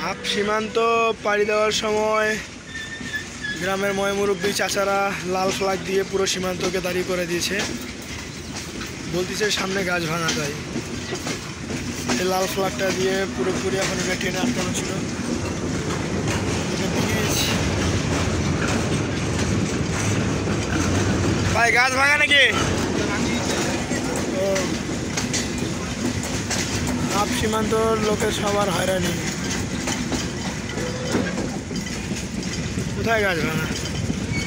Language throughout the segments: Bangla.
আপ সীমান্ত পাড়ি দেওয়ার সময় গ্রামের ময়মুরব্বী চাচারা লাল ফ্ল্যাগ দিয়ে পুরো সীমান্তকে দাঁড়িয়ে করে দিয়েছে, বলতেছে সামনে গাছ ভাঙা যায়। এই লাল ফ্ল্যাগটা দিয়ে পুরোপুরি এখন এটা ট্রেনে আটকানো ছিল। ভাই গাছ ভাঙা নাকি? আপ সীমান্তর লোকের সবার হয়রানি। কোথায় গাছ ভাঙা?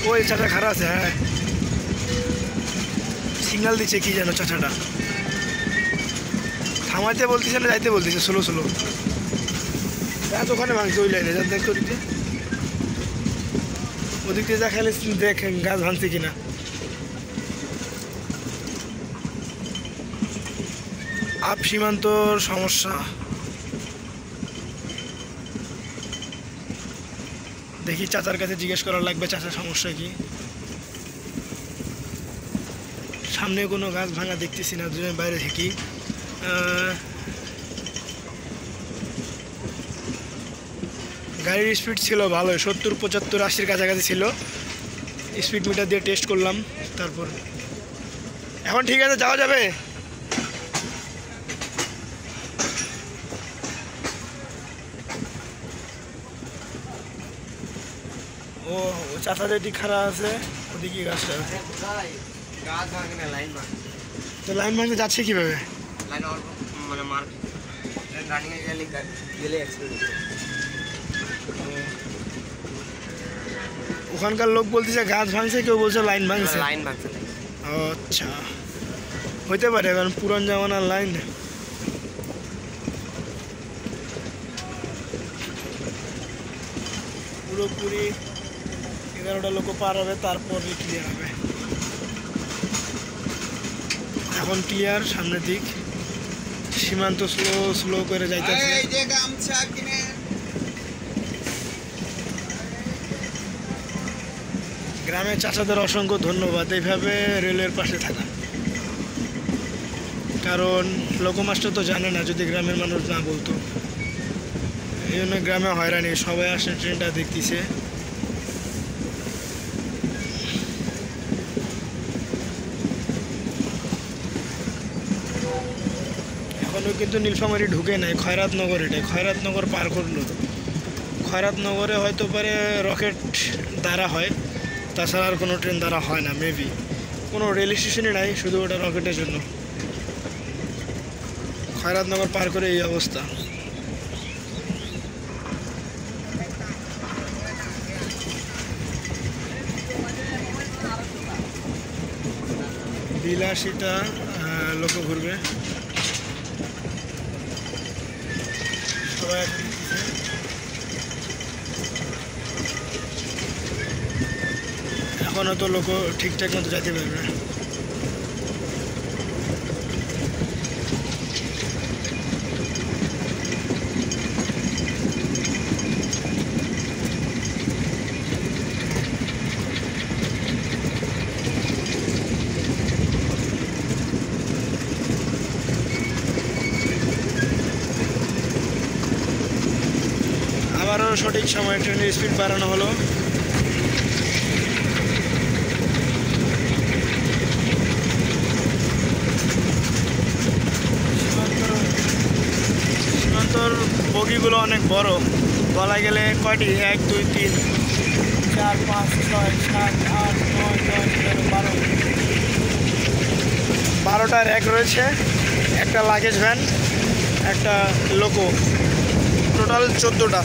ওই চাচা খারাপ আছে। হ্যাঁ, সিগন্যাল দিচ্ছে কি যেন চাচাটা, থামাইতে বলতেছে না যাইতে বলতেছে, স্লো স্লো। গাছ ওখানে ভাঙছে ওই লাইনে, দেখ তো দিতে ওদিক দিয়ে যা খেলে দেখ গাছ ভাঙছে কিনা। আপ সীমান্তর সমস্যা দেখি, চাচার কাছে জিজ্ঞেস করার লাগবে চাচার সমস্যা কি। সামনে কোনো গাছ ভাঙা দেখতেছি না, দুজন বাইরে থেকে। গাড়ির স্পিড ছিল ভালো, 70, 75, 80-র কাছাকাছি ছিল। স্পিড মিটার দিয়ে টেস্ট করলাম, তারপর এখন ঠিক আছে, যাওয়া যাবে। ও চাচা যেটি খারাপ আছে ওদিকে গাছটা আছে। তো লাইন ভাঙতে যাচ্ছে কিভাবে? ওখানকার লোক বলতেছে গাছ ভাঙছে, কেউ বলছে লাইন ভাঙছে। আচ্ছা, হইতে পারে, কারণ পুরান জামানার লাইন। পুরোপুরি 11টা লোক পার হবে, তারপর ক্লিয়ার হবে। এখন ক্লিয়ার, সামনের দিক সীমান্ত স্লো স্লো করে যাইতেছে। গ্রামের চাচাদের অসংখ্য ধন্যবাদ এইভাবে রেলের পাশে থাকা, কারণ লোকমাস্টার তো জানে না যদি গ্রামের মানুষ না বলতো। এই জন্য গ্রামে হয়রানি, সবাই আসে ট্রেনটা দেখতেছে। এখনও কিন্তু নীলফামারী ঢুকে নাই, খয়রাতনগর। এটাই খয়রাতনগর পার করলো। খয়রাতনগরে হয়তো পারে রকেট দ্বারা হয়, তাছাড়া আর কোনো ট্রেন দ্বারা হয় না। মেবি কোনো রেল স্টেশনই নাই, শুধু ওটা রকেটের জন্য। খয়রাতনগর পার করে এই অবস্থা। বিলাসিতা লোক ঘুরবে সবাই। এখনও তো লোক ঠিকঠাক মতো যেতে পারবে। আবারও সঠিক সময়ে ট্রেনের স্পিড বাড়ানো হলো। সীমান্তর বগিগুলো অনেক বড়, বলা গেলে কয়টি? 1, 2, 3, 4, 5, 6, 7, 8, 9, 10, 11, 12। 12টা র্যাক রয়েছে, একটা লাগেজ ভ্যান, একটা লোকো, টোটাল 14টা।